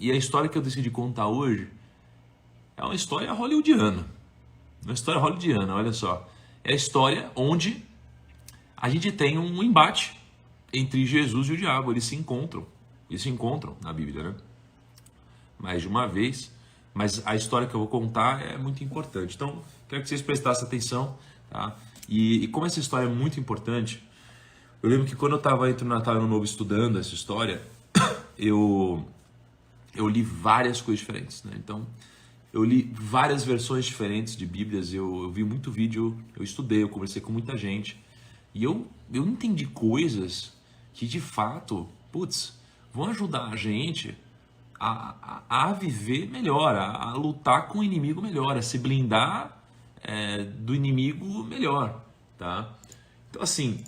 E a história que eu decidi contar hoje é uma história hollywoodiana. Uma história hollywoodiana, olha só. É a história onde a gente tem um embate entre Jesus e o diabo. Eles se encontram. Eles se encontram na Bíblia, né? Mais de uma vez. Mas a história que eu vou contar é muito importante. Então, quero que vocês prestassem atenção, tá? E como essa história é muito importante, eu lembro que quando eu estava entre o Natal e o Ano Novo estudando essa história, eu li várias coisas diferentes, né? Então, eu li várias versões diferentes de Bíblias, eu vi muito vídeo, eu estudei, eu conversei com muita gente. E eu entendi coisas que, de fato, vão ajudar a gente a viver melhor, a lutar com o inimigo melhor, a se blindar do inimigo melhor, tá? Então, assim,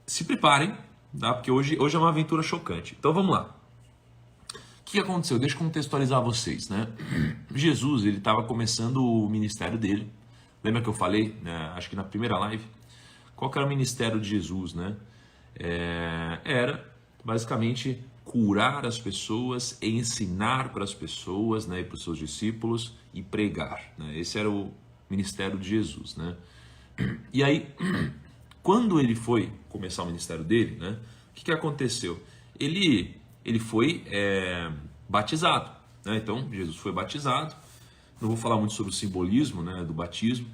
se preparem, tá? Porque hoje é uma aventura chocante. Então, vamos lá. O que aconteceu? Deixa eu contextualizar vocês, né? Jesus, ele estava começando o ministério dele. Lembra que eu falei, né? Acho que na primeira live? Qual que era o ministério de Jesus, né? Era, basicamente, curar as pessoas, ensinar para as pessoas, né? E para os seus discípulos e pregar, né? Esse era o ministério de Jesus, né? E aí, quando ele foi começar o ministério dele, né? O que aconteceu? Ele foi batizado, né? Então, Jesus foi batizado. Não vou falar muito sobre o simbolismo, né, do batismo.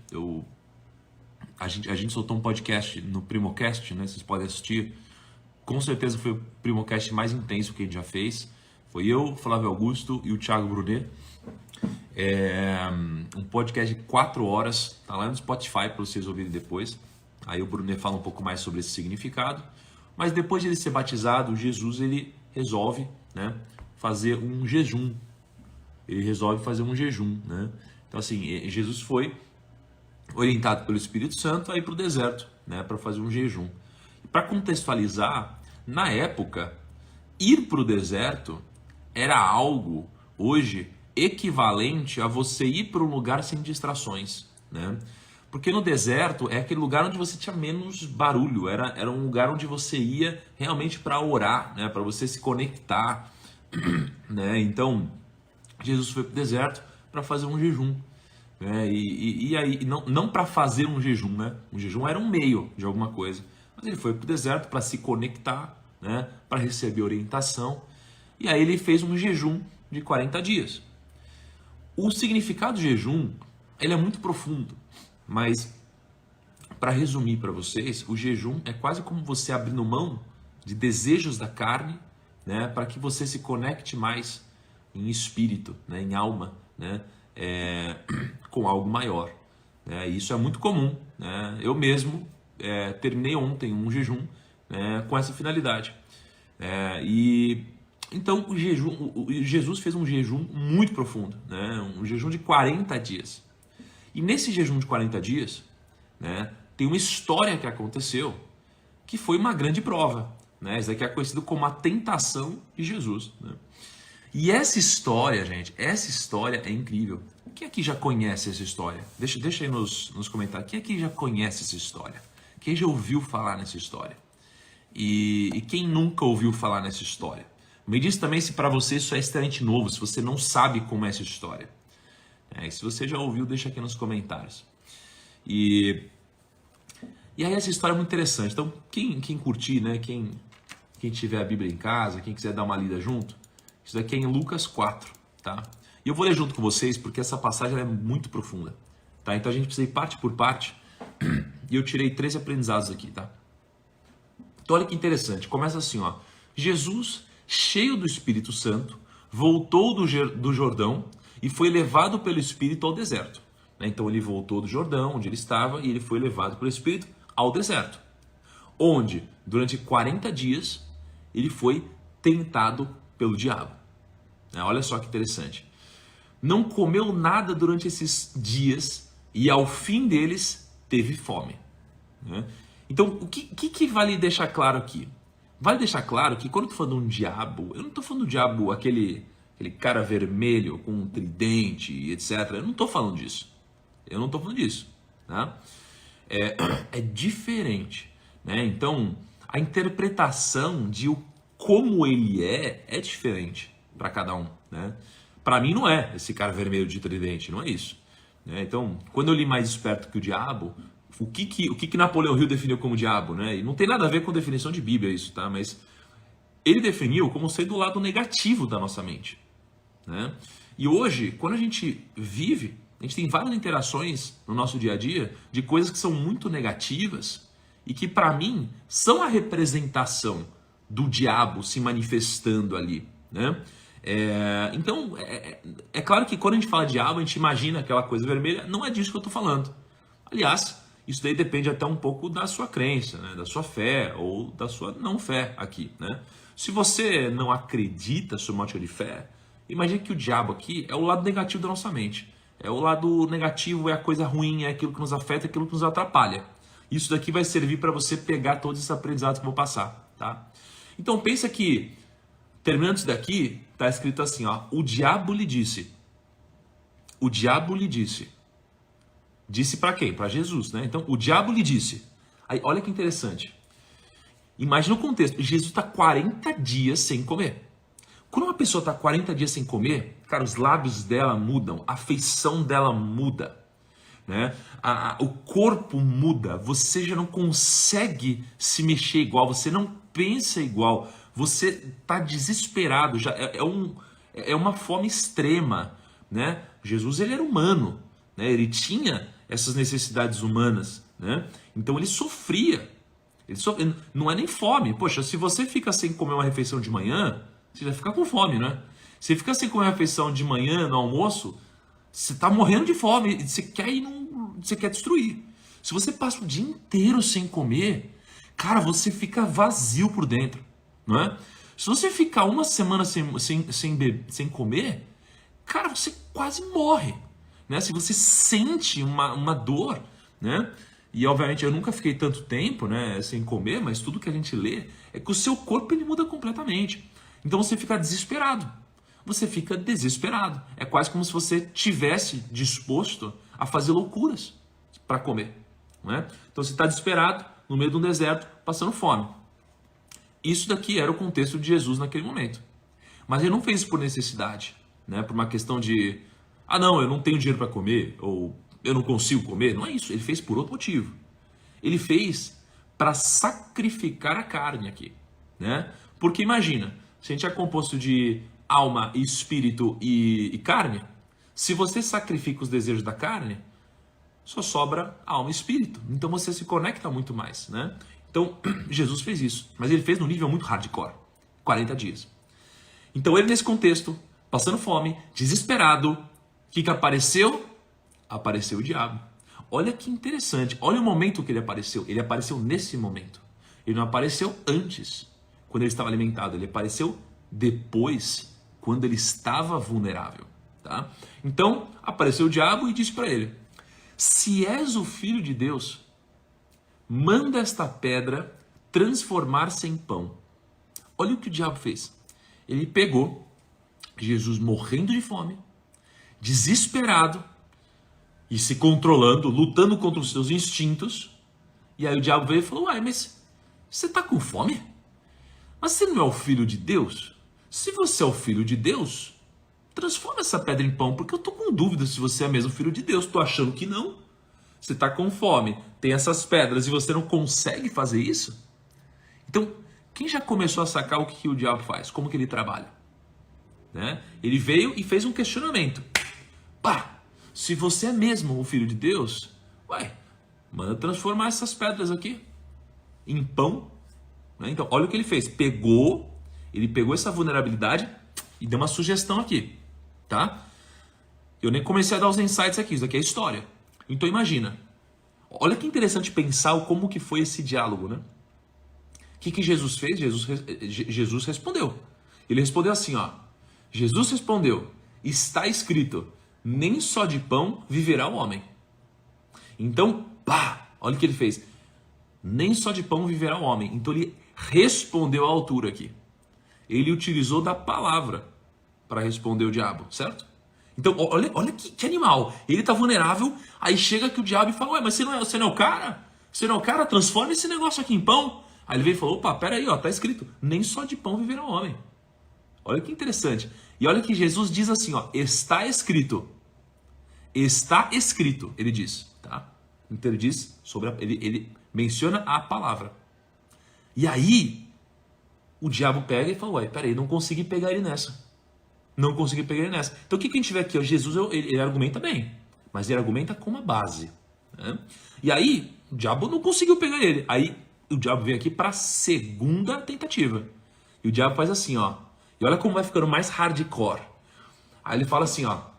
A gente soltou um podcast no Primocast, né? Vocês podem assistir. Com certeza foi o Primocast mais intenso que a gente já fez. Foi eu, Flávio Augusto e o Thiago Brunet. Um podcast de 4 horas. Tá lá no Spotify para vocês ouvirem depois. Aí o Brunet fala um pouco mais sobre esse significado. Mas depois de ele ser batizado, Jesus ele resolve, né, fazer um jejum. Ele resolve fazer um jejum, né? Então, assim, Jesus foi orientado pelo Espírito Santo a ir para o deserto, né, para fazer um jejum. Para contextualizar, na época, ir para o deserto era algo, hoje, equivalente a você ir para um lugar sem distrações, né? Porque no deserto é aquele lugar onde você tinha menos barulho, era um lugar onde você ia realmente para orar, né, para você se conectar, né? Então, Jesus foi para o deserto para fazer um jejum, né? E aí, não para fazer um jejum, né? O jejum era um meio de alguma coisa, mas ele foi para o deserto para se conectar, né, para receber orientação, e aí ele fez um jejum de 40 dias. O significado do jejum, ele é muito profundo, mas para resumir para vocês, o jejum é quase como você abrindo mão de desejos da carne, né, para que você se conecte mais em espírito, né, em alma, né, com algo maior, né? Isso é muito comum, né? Eu mesmo terminei ontem um jejum, né, com essa finalidade. E então Jesus fez um jejum muito profundo, né, um jejum de 40 dias. E nesse jejum de 40 dias, né, tem uma história que aconteceu que foi uma grande prova, né? Isso aqui é conhecido como a tentação de Jesus, né? E essa história, gente, essa história é incrível. Quem aqui já conhece essa história? Deixa aí nos comentários. Quem aqui já conhece essa história? Quem já ouviu falar nessa história? E quem nunca ouviu falar nessa história? Me diz também se para você isso é extremamente novo, se você não sabe como é essa história. E se você já ouviu, deixa aqui nos comentários. E aí essa história é muito interessante. Então, quem curtir, né? Quem tiver a Bíblia em casa, quem quiser dar uma lida junto, isso daqui é em Lucas 4, tá? E eu vou ler junto com vocês porque essa passagem é muito profunda, tá? Então a gente precisa ir parte por parte e eu tirei 13 aprendizados aqui, tá? Então olha que interessante, começa assim, ó. Jesus, cheio do Espírito Santo, voltou do Jordão e foi levado pelo Espírito ao deserto. Então ele voltou do Jordão, onde ele estava, e ele foi levado pelo Espírito ao deserto, onde durante 40 dias ele foi tentado pelo diabo. Olha só que interessante. Não comeu nada durante esses dias e ao fim deles teve fome. Então, o que vale deixar claro aqui? Vale deixar claro que quando eu estou falando de um diabo, eu não estou falando do diabo, aquele cara vermelho com um tridente, etc. Eu não estou falando disso. Eu não estou falando disso. Tá? É diferente. Né? Então, a interpretação de como ele é diferente. para cada um, né? Para mim não é esse cara vermelho de tridente, não é isso, né? Então, quando eu li Mais Esperto que o Diabo, o que Napoleão Hill definiu como diabo, né? E não tem nada a ver com definição de Bíblia isso, tá? Mas ele definiu como sendo do lado negativo da nossa mente, né? E hoje, quando a gente vive, a gente tem várias interações no nosso dia a dia de coisas que são muito negativas e que, para mim, são a representação do diabo se manifestando ali, né? Então, é claro que quando a gente fala diabo, a gente imagina aquela coisa vermelha. Não é disso que eu estou falando. Aliás, isso daí depende até um pouco da sua crença, né? Da sua fé ou da sua não fé aqui, né? Se você não acredita sob uma ótica de fé, imagine que o diabo aqui é o lado negativo da nossa mente. É o lado negativo, é a coisa ruim, é aquilo que nos afeta, é aquilo que nos atrapalha. Isso daqui vai servir para você pegar todos esses aprendizados que eu vou passar, tá? Então pensa que, terminando isso daqui, está escrito assim, ó, o diabo lhe disse. O diabo lhe disse. Disse para quem? Para Jesus, né? Então, o diabo lhe disse. Aí, olha que interessante. Imagina o contexto. Jesus está 40 dias sem comer. Quando uma pessoa está 40 dias sem comer, cara, os lábios dela mudam, a feição dela muda, né? O corpo muda, você já não consegue se mexer igual, você não pensa igual, você está desesperado, já é uma fome extrema, né? Jesus, ele era humano, né? Ele tinha essas necessidades humanas, né? Então ele sofria. Não é nem fome. Poxa, se você fica sem comer uma refeição de manhã, você vai ficar com fome, né? Se fica sem comer uma refeição de manhã, no almoço, você está morrendo de fome, você quer destruir. Se você passa o dia inteiro sem comer, cara, você fica vazio por dentro, não é? Se você ficar uma semana sem comer, cara, você quase morre, né? Se você sente uma dor, né? E obviamente eu nunca fiquei tanto tempo, né, sem comer, mas tudo que a gente lê é que o seu corpo ele muda completamente. Então você fica desesperado. Você fica desesperado. É quase como se você tivesse disposto a fazer loucuras para comer, né? Então você está desesperado no meio de um deserto, passando fome. Isso daqui era o contexto de Jesus naquele momento. Mas ele não fez isso por necessidade, né? Por uma questão de, não, eu não tenho dinheiro para comer, ou eu não consigo comer. Não é isso, ele fez por outro motivo. Ele fez para sacrificar a carne aqui, né? Porque imagina, se a gente é composto de alma, espírito e carne, se você sacrifica os desejos da carne, só sobra alma e espírito. Então você se conecta muito mais, né? Então Jesus fez isso, mas ele fez num nível muito hardcore, 40 dias. Então ele nesse contexto, passando fome, desesperado, o que apareceu? Apareceu o diabo. Olha que interessante, olha o momento que ele apareceu. Ele apareceu nesse momento. Ele não apareceu antes, quando ele estava alimentado. Ele apareceu depois, quando ele estava vulnerável, tá? Então, apareceu o diabo e disse para ele: se és o filho de Deus, manda esta pedra transformar-se em pão. Olha o que o diabo fez. Ele pegou Jesus morrendo de fome, desesperado, e se controlando, lutando contra os seus instintos. E aí o diabo veio e falou: uai, mas você está com fome? Mas você não é o filho de Deus? Se você é o filho de Deus, transforma essa pedra em pão, porque eu estou com dúvida se você é mesmo filho de Deus. Estou achando que não. Você está com fome, tem essas pedras e você não consegue fazer isso? Então, quem já começou a sacar o que o diabo faz? Como que ele trabalha? Né? Ele veio e fez um questionamento. Pá! Se você é mesmo o filho de Deus, manda transformar essas pedras aqui em pão. Né? Então, olha o que ele fez. Ele pegou essa vulnerabilidade e deu uma sugestão aqui, tá? Eu nem comecei a dar os insights aqui, isso aqui é história. Então imagina, olha que interessante pensar como que foi esse diálogo, né? O que Jesus fez? Jesus respondeu. Ele respondeu assim, ó. Jesus respondeu: está escrito, nem só de pão viverá o homem. Então, olha o que ele fez. Nem só de pão viverá o homem. Então ele respondeu à altura aqui. Ele utilizou da palavra para responder o diabo, certo? Então, olha que animal. Ele está vulnerável, aí chega aqui o diabo e fala: mas você não é o cara? Você não é o cara? Transforma esse negócio aqui em pão. Aí ele veio e falou: pera aí, ó, tá escrito, nem só de pão viverá o homem. Olha que interessante. E olha que Jesus diz assim, ó, está escrito. Está escrito, ele diz, tá? Então ele diz sobre ele menciona a palavra. E aí o diabo pega e fala, ué, peraí, não consegui pegar ele nessa. Não consegui pegar ele nessa. Então o que a gente vê aqui? Jesus, ele argumenta bem, mas ele argumenta com uma base, né? E aí o diabo não conseguiu pegar ele. Aí o diabo vem aqui para a segunda tentativa. E o diabo faz assim, ó. E olha como vai ficando mais hardcore. Aí ele fala assim, ó.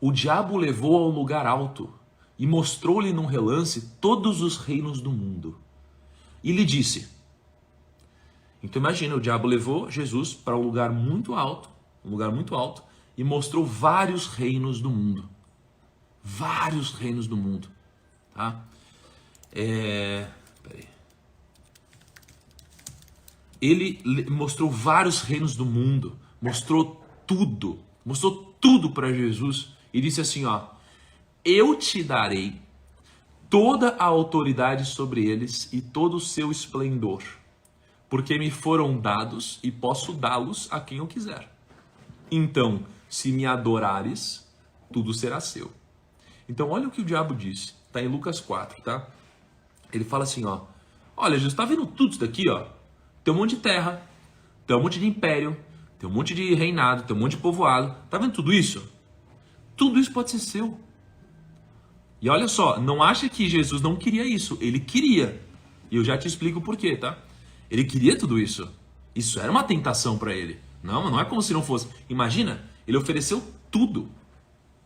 O diabo o levou ao lugar alto e mostrou-lhe num relance todos os reinos do mundo. E lhe disse. Então imagina, o diabo levou Jesus para um lugar muito alto, e mostrou vários reinos do mundo. Vários reinos do mundo, tá? Peraí. Ele mostrou vários reinos do mundo, mostrou tudo para Jesus e disse assim, ó: eu te darei toda a autoridade sobre eles e todo o seu esplendor, porque me foram dados e posso dá-los a quem eu quiser. Então, se me adorares, tudo será seu. Então, olha o que o diabo disse. Está em Lucas 4, tá? Ele fala assim, ó. Olha, Jesus, tá vendo tudo isso daqui, ó? Tem um monte de terra, tem um monte de império, tem um monte de reinado, tem um monte de povoado. Tá vendo tudo isso? Tudo isso pode ser seu. E olha só, não acha que Jesus não queria isso. Ele queria. E eu já te explico por quê, tá? Ele queria tudo isso. Isso era uma tentação para ele. Não é como se não fosse. Imagina, ele ofereceu tudo.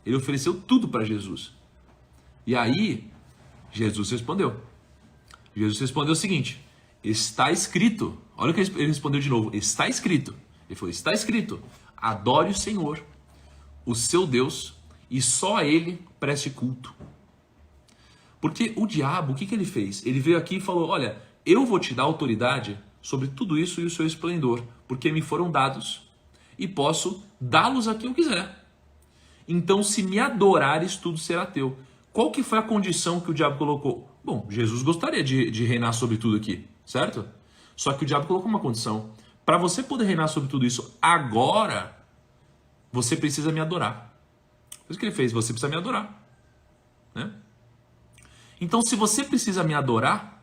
Ele ofereceu tudo para Jesus. E aí, Jesus respondeu. Jesus respondeu o seguinte: está escrito. Olha o que ele respondeu de novo. Está escrito. Ele falou, está escrito. Adore o Senhor, o seu Deus, e só a Ele preste culto. Porque o diabo, o que ele fez? Ele veio aqui e falou, olha, eu vou te dar autoridade sobre tudo isso e o seu esplendor, porque me foram dados e posso dá-los a quem eu quiser. Então, se me adorares, tudo será teu. Qual que foi a condição que o diabo colocou? Bom, Jesus gostaria de reinar sobre tudo aqui, certo? Só que o diabo colocou uma condição. Para você poder reinar sobre tudo isso agora, você precisa me adorar. Por isso que ele fez, você precisa me adorar, né? Então, se você precisa me adorar,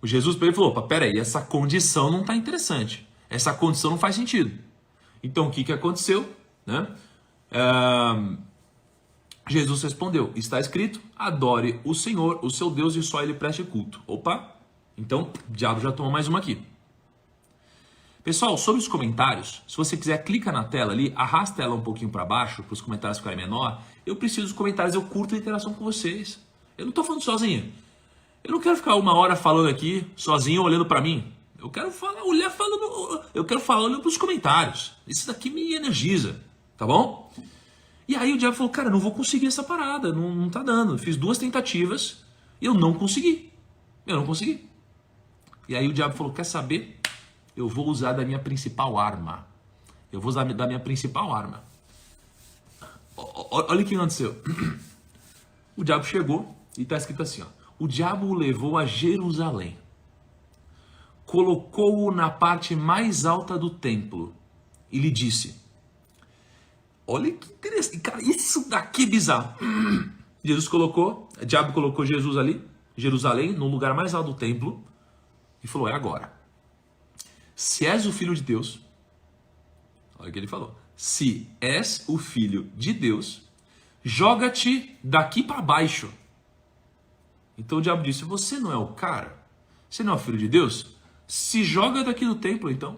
o Jesus falou, opa, peraí, essa condição não está interessante. Essa condição não faz sentido. Então, o que aconteceu? Né? Jesus respondeu, está escrito, adore o Senhor, o seu Deus, e só Ele preste culto. Opa, então o diabo já tomou mais uma aqui. Pessoal, sobre os comentários, se você quiser, clica na tela ali, arrasta ela um pouquinho para baixo, para os comentários ficarem menor. Eu preciso dos comentários, eu curto a interação com vocês. Eu não estou falando sozinho. Eu não quero ficar uma hora falando aqui, sozinho, olhando para mim. Eu quero falar, olhando para os comentários. Isso daqui me energiza, tá bom? E aí o diabo falou, cara, não vou conseguir essa parada, não tá dando. Eu fiz 2 tentativas e eu não consegui. E aí o diabo falou, quer saber? Eu vou usar da minha principal arma. Olha o que aconteceu. O diabo chegou e está escrito assim, ó. O diabo o levou a Jerusalém. Colocou-o na parte mais alta do templo e lhe disse, olha que interessante, cara, isso daqui é bizarro. O diabo colocou Jesus ali, Jerusalém, no lugar mais alto do templo, e falou, é agora. Se és o filho de Deus, olha o que ele falou, se és o filho de Deus, joga-te daqui para baixo. Então o diabo disse, você não é o cara? Você não é o filho de Deus? Se joga daqui do templo, então.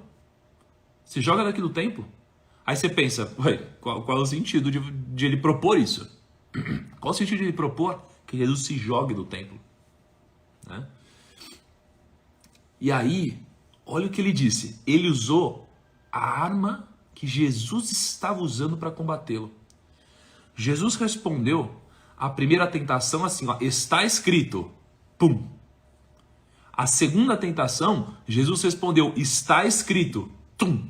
Se joga daqui do templo. Aí você pensa, ué, qual é o sentido de ele propor isso? Qual o sentido de ele propor que Jesus se jogue do templo? Né? E aí, olha o que ele disse. Ele usou a arma que Jesus estava usando para combatê-lo. Jesus respondeu a primeira tentação assim, ó, está escrito. Pum. A segunda tentação, Jesus respondeu, está escrito. Tum.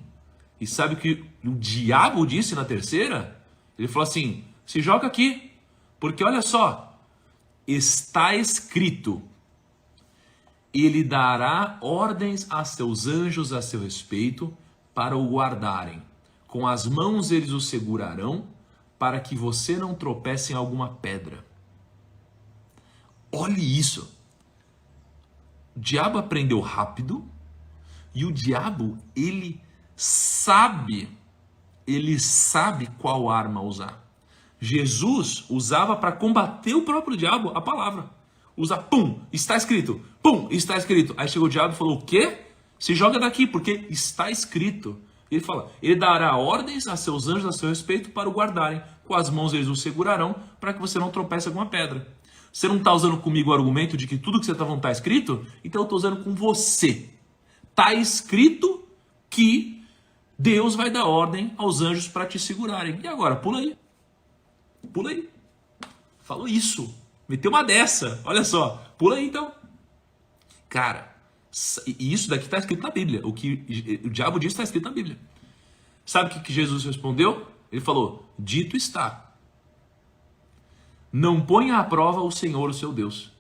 E sabe o que o diabo disse na terceira? Ele falou assim, se joga aqui, porque olha só, está escrito, ele dará ordens a seus anjos a seu respeito, para o guardarem. Com as mãos eles o segurarão, para que você não tropece em alguma pedra. Olhe isso. O diabo aprendeu rápido e o diabo, ele sabe qual arma usar. Jesus usava para combater o próprio diabo a palavra. Usa, pum, está escrito, pum, está escrito. Aí chegou o diabo e falou, o quê? Se joga daqui, porque está escrito. Ele fala, ele dará ordens a seus anjos a seu respeito para o guardarem. Com as mãos eles o segurarão para que você não tropece em alguma pedra. Você não está usando comigo o argumento de que tudo que você está falando está escrito? Então eu estou usando com você. Está escrito que Deus vai dar ordem aos anjos para te segurarem. E agora, pula aí. Pula aí. Falou isso. Meteu uma dessa. Olha só. Pula aí então. Cara, e isso daqui está escrito na Bíblia. O que o diabo disse está escrito na Bíblia. Sabe o que Jesus respondeu? Ele falou, dito está. Não ponha à prova o Senhor, o seu Deus.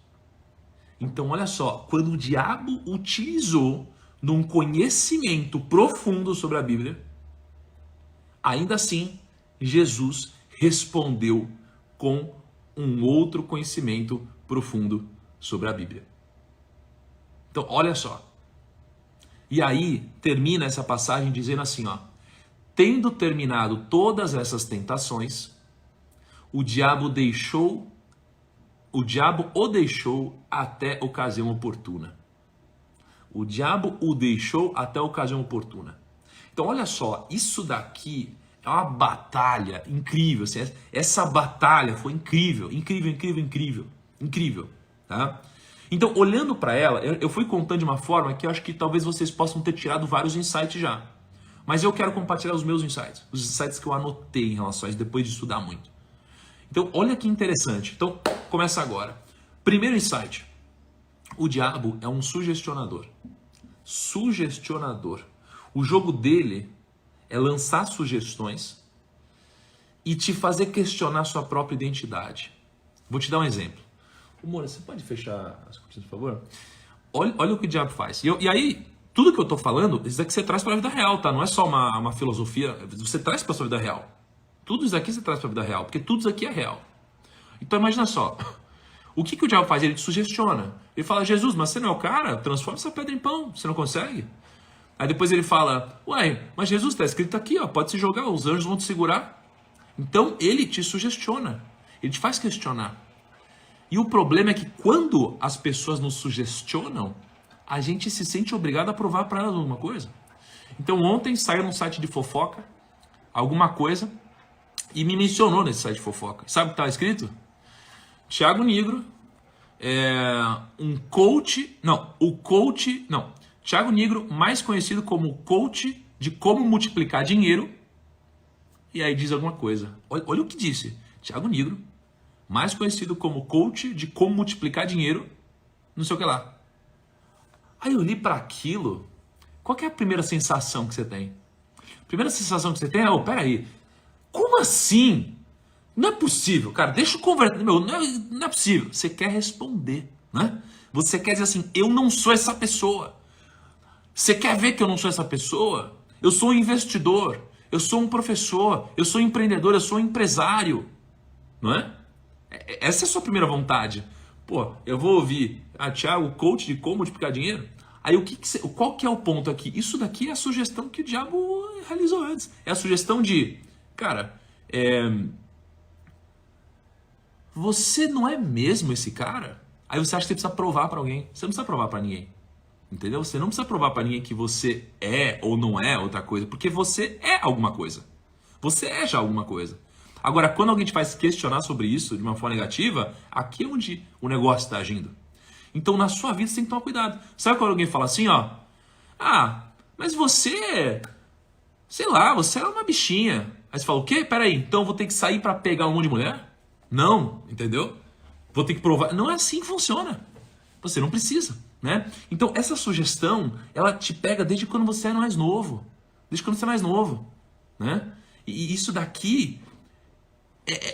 Então, olha só. Quando o diabo utilizou num conhecimento profundo sobre a Bíblia, ainda assim, Jesus respondeu com um outro conhecimento profundo sobre a Bíblia. Então, olha só. E aí, termina essa passagem dizendo assim, ó. Tendo terminado todas essas tentações, o diabo o deixou até ocasião oportuna. O diabo o deixou até a ocasião oportuna. Então, olha só, isso daqui é uma batalha incrível. Assim, essa batalha foi incrível, incrível, tá? Então, olhando para ela, eu fui contando de uma forma que eu acho que talvez vocês possam ter tirado vários insights já. Mas eu quero compartilhar os meus insights, os insights que eu anotei em relação a isso depois de estudar muito. Então, olha que interessante. Então, começa agora. Primeiro insight. O diabo é um sugestionador. Sugestionador. O jogo dele é lançar sugestões e te fazer questionar sua própria identidade. Vou te dar um exemplo. Moura, você pode fechar as cortinas, por favor? Olha o que o diabo faz. E aí, tudo que eu estou falando, isso daqui você traz para a vida real, tá? Não é só uma filosofia, você traz para a sua vida real. Tudo isso aqui você traz para a vida real, porque tudo isso aqui é real. Então imagina só, o que o diabo faz? Ele te sugestiona. Ele fala, Jesus, mas você não é o cara? Transforma essa pedra em pão, você não consegue? Aí depois ele fala, ué, mas Jesus, está escrito aqui, ó, pode se jogar, os anjos vão te segurar. Então ele te sugestiona, ele te faz questionar. E o problema é que quando as pessoas nos sugestionam, a gente se sente obrigado a provar para elas alguma coisa. Então ontem saiu num site de fofoca, alguma coisa, e me mencionou nesse site de fofoca. Sabe o que estava escrito? Thiago Nigro Thiago Nigro, mais conhecido como coach de como multiplicar dinheiro. E aí diz alguma coisa. Olha o que disse. Thiago Nigro, mais conhecido como coach de como multiplicar dinheiro, não sei o que lá. Aí eu li para aquilo. Qual que é a primeira sensação que você tem? A primeira sensação que você tem é, peraí, como assim? Não é possível, cara, deixa eu conversar. Não é possível. Você quer responder, né? Você quer dizer assim, eu não sou essa pessoa. Você quer ver que eu não sou essa pessoa? Eu sou um investidor, eu sou um professor, eu sou um empreendedor, eu sou um empresário, não é? Essa é a sua primeira vontade. Pô, eu vou ouvir Thiago, coach de como multiplicar dinheiro. Aí qual que é o ponto aqui? Isso daqui é a sugestão que o diabo realizou antes. É a sugestão de, cara, você não é mesmo esse cara? Aí você acha que você precisa provar para alguém. Você não precisa provar para ninguém. Entendeu? Você não precisa provar para ninguém que você é ou não é outra coisa, porque você é alguma coisa. Você é já alguma coisa. Agora, quando alguém te faz questionar sobre isso de uma forma negativa, aqui é onde o negócio está agindo. Então, na sua vida, você tem que tomar cuidado. Sabe quando alguém fala assim, ó? Ah, mas você, sei lá, você é uma bichinha. Aí você fala, o quê? Peraí, então eu vou ter que sair para pegar um monte de mulher? Não, entendeu? Vou ter que provar. Não é assim que funciona. Você não precisa, né? Então, essa sugestão, ela te pega desde quando você é mais novo. Desde quando você é mais novo, né? E isso daqui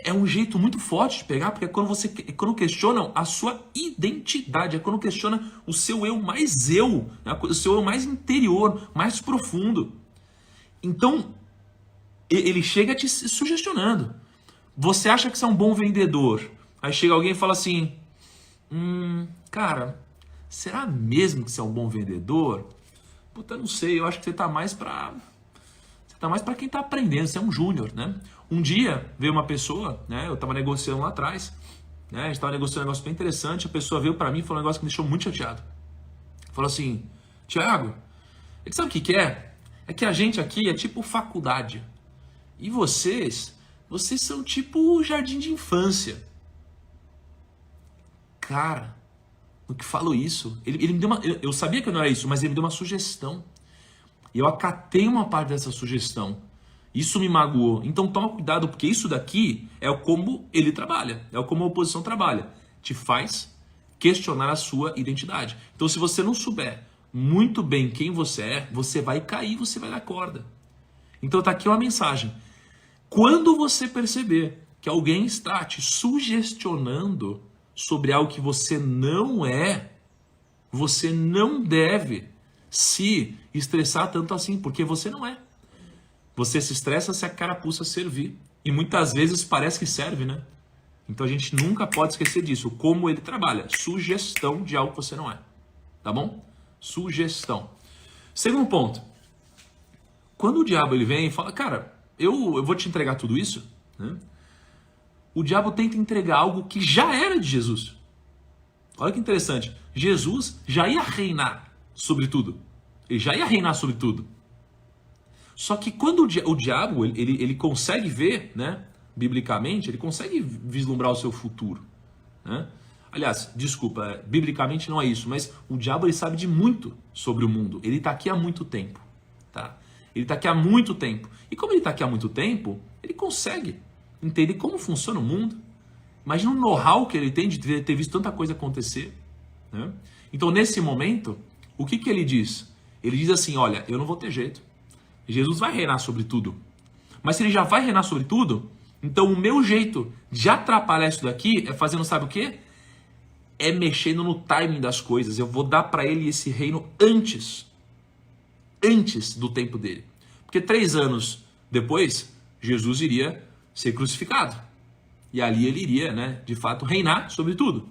é um jeito muito forte de pegar, porque é quando questionam a sua identidade, é quando questiona o seu eu mais eu, né? O seu eu mais interior, mais profundo. Então, ele chega te sugestionando. Você acha que você é um bom vendedor. Aí chega alguém e fala assim, cara, será mesmo que você é um bom vendedor? Puta, não sei, eu acho que você tá mais pra quem tá aprendendo, você é um júnior, né? Um dia veio uma pessoa, né? Eu tava negociando lá atrás, né? A gente tava negociando um negócio bem interessante, a pessoa veio pra mim e falou um negócio que me deixou muito chateado. Falou assim, Thiago, sabe o que é? É que a gente aqui é tipo faculdade. E vocês são tipo jardim de infância. Cara, no que falou isso, ele me deu uma... Eu sabia que não era isso, mas ele me deu uma sugestão. E eu acatei uma parte dessa sugestão. Isso me magoou. Então toma cuidado, porque isso daqui é como ele trabalha. É como a oposição trabalha. Te faz questionar a sua identidade. Então se você não souber muito bem quem você é, você vai cair, você vai dar corda. Então tá aqui uma mensagem. Quando você perceber que alguém está te sugestionando sobre algo que você não é, você não deve se estressar tanto assim, porque você não é. Você se estressa se a carapuça servir. E muitas vezes parece que serve, né? Então a gente nunca pode esquecer disso. Como ele trabalha. Sugestão de algo que você não é. Tá bom? Sugestão. Segundo ponto. Quando o diabo ele vem e fala, cara, eu vou te entregar tudo isso, né? O diabo tenta entregar algo que já era de Jesus. Olha que interessante. Jesus já ia reinar sobre tudo. Ele já ia reinar sobre tudo. Só que quando o diabo ele consegue ver, né, biblicamente, ele consegue vislumbrar o seu futuro, né? Aliás, desculpa, biblicamente não é isso, mas o diabo ele sabe de muito sobre o mundo. Ele está aqui há muito tempo, tá? Ele está aqui há muito tempo. E como ele está aqui há muito tempo, ele consegue entender como funciona o mundo. Imagina o know-how que ele tem de ter visto tanta coisa acontecer, né? Então, nesse momento, o que ele diz? Ele diz assim, olha, eu não vou ter jeito. Jesus vai reinar sobre tudo. Mas se ele já vai reinar sobre tudo, então o meu jeito de atrapalhar isso daqui é fazendo, sabe o quê? É mexendo no timing das coisas. Eu vou dar para ele esse reino antes do tempo dele. Porque 3 anos depois, Jesus iria ser crucificado. E ali ele iria, né, de fato, reinar sobre tudo.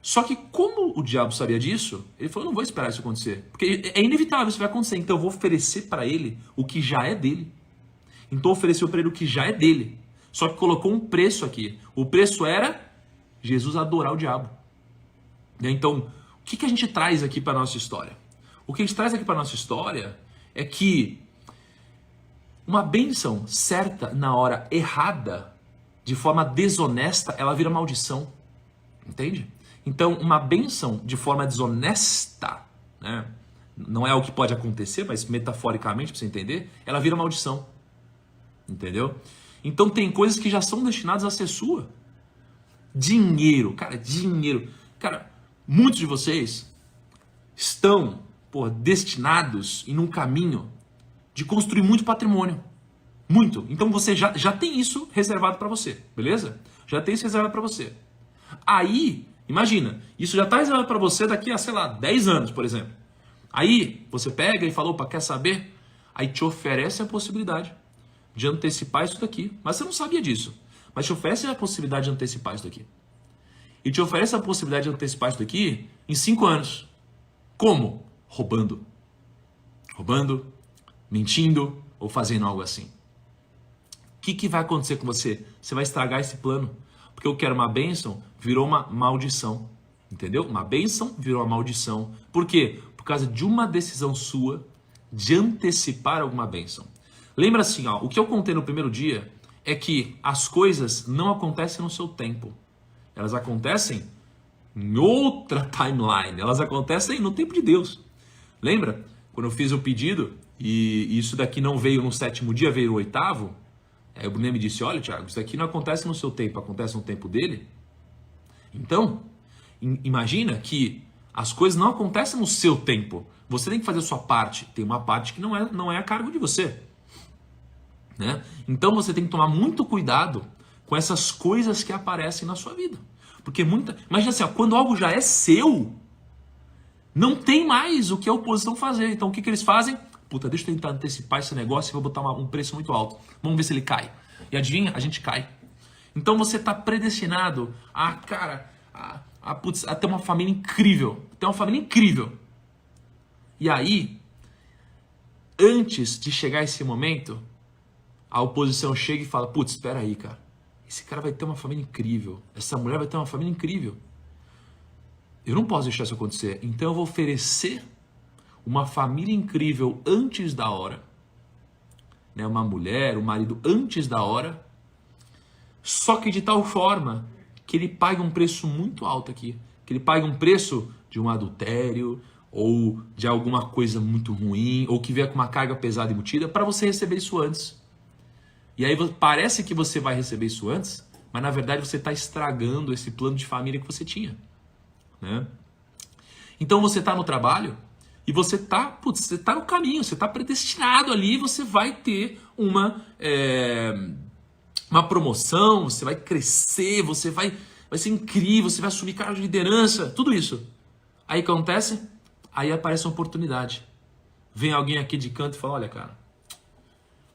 Só que como o diabo sabia disso, ele falou, não vou esperar isso acontecer. Porque é inevitável isso vai acontecer. Então eu vou oferecer para ele o que já é dele. Então ofereceu para ele o que já é dele. Só que colocou um preço aqui. O preço era Jesus adorar o diabo. Então, o que a gente traz aqui para a nossa história? O que a gente traz aqui para a nossa história é que uma bênção certa na hora errada, de forma desonesta, ela vira maldição. Entende? Então, uma bênção de forma desonesta, né? Não é o que pode acontecer, mas metaforicamente, para você entender, ela vira maldição. Entendeu? Então, tem coisas que já são destinadas a ser sua. Dinheiro, cara, dinheiro. Cara, muitos de vocês estão, destinados em um caminho de construir muito patrimônio. Muito. Então, você já tem isso reservado para você, beleza? Já tem isso reservado para você. Aí, imagina, isso já está reservado para você daqui a, sei lá, 10 anos, por exemplo. Aí, você pega e fala, opa, quer saber? Aí te oferece a possibilidade de antecipar isso daqui. Mas você não sabia disso. Mas te oferece a possibilidade de antecipar isso daqui. E te oferece a possibilidade de antecipar isso daqui em 5 anos. Como? Roubando. Roubando, mentindo ou fazendo algo assim. O que vai acontecer com você? Você vai estragar esse plano. Porque eu quero uma bênção, virou uma maldição. Entendeu? Uma bênção virou uma maldição. Por quê? Por causa de uma decisão sua de antecipar alguma bênção. Lembra assim, ó, o que eu contei no primeiro dia é que as coisas não acontecem no seu tempo. Elas acontecem em outra timeline. Elas acontecem no tempo de Deus. Lembra? Quando eu fiz o pedido e isso daqui não veio no 7º dia, veio no 8º. Aí o Bruno me disse, olha, Thiago, isso daqui não acontece no seu tempo, acontece no tempo dele. Então, imagina que as coisas não acontecem no seu tempo. Você tem que fazer a sua parte. Tem uma parte que não é a cargo de você. Né? Então você tem que tomar muito cuidado com essas coisas que aparecem na sua vida. Porque imagina assim, ó, quando algo já é seu, não tem mais o que a oposição fazer. Então o que eles fazem? puta, deixa eu tentar antecipar esse negócio e vou botar um preço muito alto. Vamos ver se ele cai. E adivinha? A gente cai. Então você está predestinado a, cara, a ter uma família incrível. Ter uma família incrível. E aí, antes de chegar esse momento, a oposição chega e fala, putz, espera aí, cara. Esse cara vai ter uma família incrível. Essa mulher vai ter uma família incrível. Eu não posso deixar isso acontecer. Então eu vou oferecer uma família incrível antes da hora. Né? Uma mulher, um marido antes da hora. Só que de tal forma que ele pague um preço muito alto aqui. Que ele pague um preço de um adultério, ou de alguma coisa muito ruim, ou que venha com uma carga pesada embutida, para você receber isso antes. E aí parece que você vai receber isso antes, mas na verdade você está estragando esse plano de família que você tinha. Né? Então você está no trabalho e você está no caminho, você está predestinado ali, você vai ter uma promoção, você vai crescer, vai ser incrível, você vai assumir cargo de liderança, tudo isso. Aí acontece, aí aparece uma oportunidade. Vem alguém aqui de canto e fala, olha cara,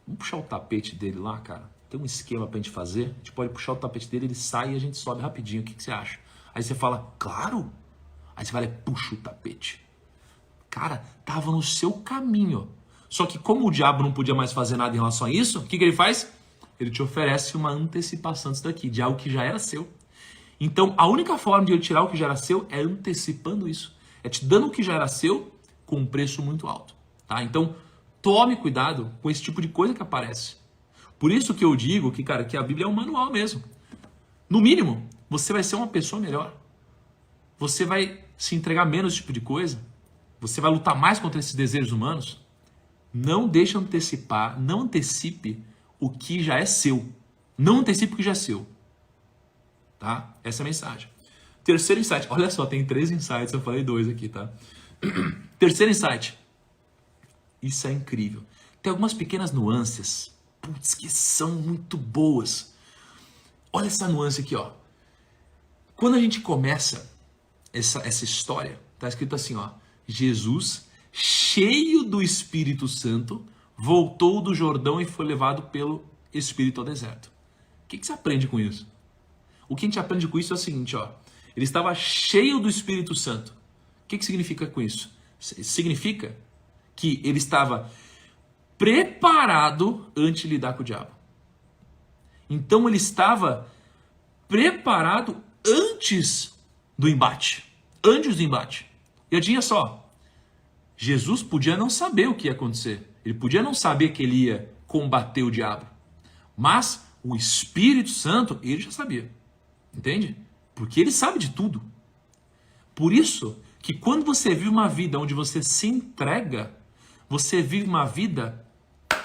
vamos puxar o tapete dele lá, cara. Tem um esquema pra gente fazer. A gente pode puxar o tapete dele, ele sai e a gente sobe rapidinho. O que você acha? Aí você fala, claro. Aí você vai lá e puxa o tapete. Cara, tava no seu caminho. Só que como o diabo não podia mais fazer nada em relação a isso, o que ele faz? Ele te oferece uma antecipação disso daqui, de algo que já era seu. Então, a única forma de ele tirar o que já era seu é antecipando isso. É te dando o que já era seu com um preço muito alto. Tá? Então, tome cuidado com esse tipo de coisa que aparece. Por isso que eu digo que, cara, que a Bíblia é um manual mesmo. No mínimo, você vai ser uma pessoa melhor. Você vai se entregar menos a esse tipo de coisa. Você vai lutar mais contra esses desejos humanos. Não deixe antecipar, não antecipe o que já é seu. Não antecipe o que já é seu. Tá? Essa é a mensagem. Terceiro insight. Olha só, tem 3 insights, eu falei 2 aqui, tá? Terceiro insight. Isso é incrível. Tem algumas pequenas nuances, putz, que são muito boas. Olha essa nuance aqui, ó. Quando a gente começa essa história, tá escrito assim, ó. Jesus, cheio do Espírito Santo, voltou do Jordão e foi levado pelo Espírito ao deserto. O que você aprende com isso? O que a gente aprende com isso é o seguinte, ó. Ele estava cheio do Espírito Santo. O que significa com isso? Significa que ele estava preparado antes de lidar com o diabo. Então ele estava preparado antes do embate. Antes do embate. E adivinha só, Jesus podia não saber o que ia acontecer. Ele podia não saber que ele ia combater o diabo. Mas o Espírito Santo, ele já sabia. Entende? Porque ele sabe de tudo. Por isso que quando você vive uma vida onde você se entrega, você vive uma vida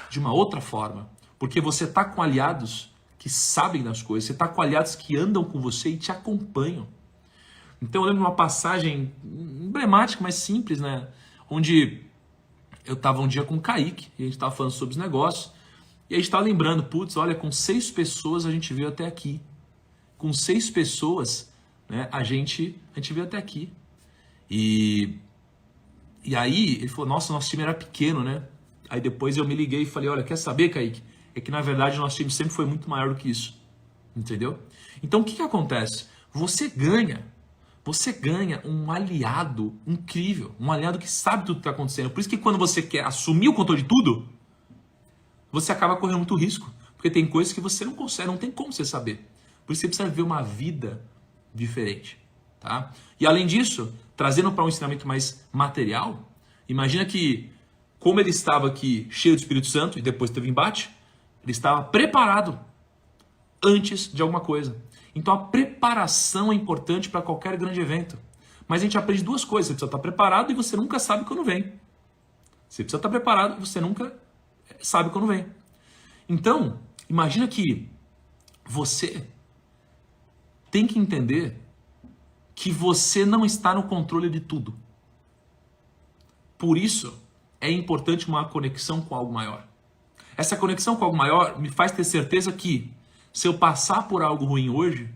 de uma outra forma. Porque você está com aliados que sabem das coisas. Você está com aliados que andam com você e te acompanham. Então eu lembro de uma passagem emblemática, mas simples, né? Onde eu estava um dia com o Kaique e a gente estava falando sobre os negócios. E a gente estava lembrando, putz, olha, com 6 pessoas a gente veio até aqui. Com 6 pessoas, né, a gente veio até aqui. E aí ele falou, nossa, nosso time era pequeno, né? Aí depois eu me liguei e falei, olha, quer saber, Kaique? É que na verdade o nosso time sempre foi muito maior do que isso. Entendeu? Então o que acontece? Você ganha um aliado incrível, um aliado que sabe tudo que está acontecendo. Por isso que quando você quer assumir o controle de tudo, você acaba correndo muito risco. Porque tem coisas que você não consegue, não tem como você saber. Por isso você precisa viver uma vida diferente. Tá? E além disso, trazendo para um ensinamento mais material, imagina que, como ele estava aqui cheio do Espírito Santo e depois teve embate, ele estava preparado antes de alguma coisa. Então a preparação é importante para qualquer grande evento. Mas a gente aprende 2 coisas. Você precisa estar preparado e você nunca sabe quando vem. Você precisa estar preparado e você nunca sabe quando vem. Então, imagina que você tem que entender que você não está no controle de tudo. Por isso, é importante uma conexão com algo maior. Essa conexão com algo maior me faz ter certeza que se eu passar por algo ruim hoje,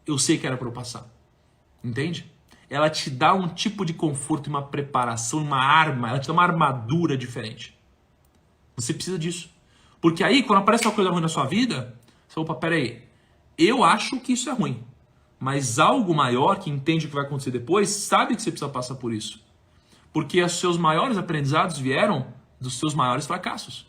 eu sei que era para eu passar. Entende? ela te dá um tipo de conforto, uma preparação, uma arma, ela te dá uma armadura diferente. Você precisa disso. Porque aí, quando aparece uma coisa ruim na sua vida, você fala, opa, peraí, eu acho que isso é ruim. Mas algo maior, que entende o que vai acontecer depois, sabe que você precisa passar por isso. Porque os seus maiores aprendizados vieram dos seus maiores fracassos.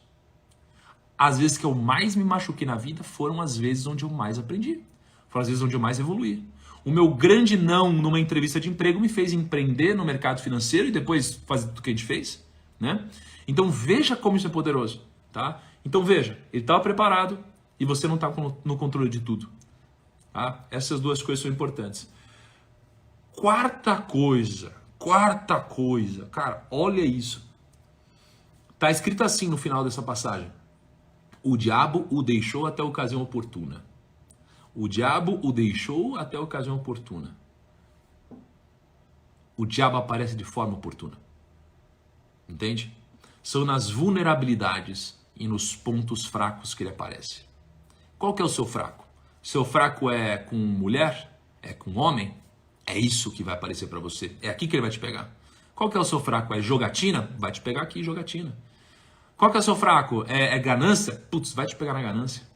As vezes que eu mais me machuquei na vida foram as vezes onde eu mais aprendi. Foram as vezes onde eu mais evoluí. O meu grande não numa entrevista de emprego me fez empreender no mercado financeiro e depois fazer tudo o que a gente fez, né? Então veja como isso é poderoso, tá? Então veja, ele estava preparado e você não está no controle de tudo, tá? Essas duas coisas são importantes. Quarta coisa, cara, olha isso. Tá escrito assim no final dessa passagem: o diabo o deixou até a ocasião oportuna. O diabo o deixou até a ocasião oportuna. O diabo aparece de forma oportuna. Entende? São nas vulnerabilidades e nos pontos fracos que ele aparece. Qual que é o seu fraco? Seu fraco é com mulher? É com homem? É isso que vai aparecer para você. É aqui que ele vai te pegar. Qual que é o seu fraco? É jogatina? Vai te pegar aqui, jogatina. Qual que é o seu fraco? É ganância? Putz, vai te pegar na ganância.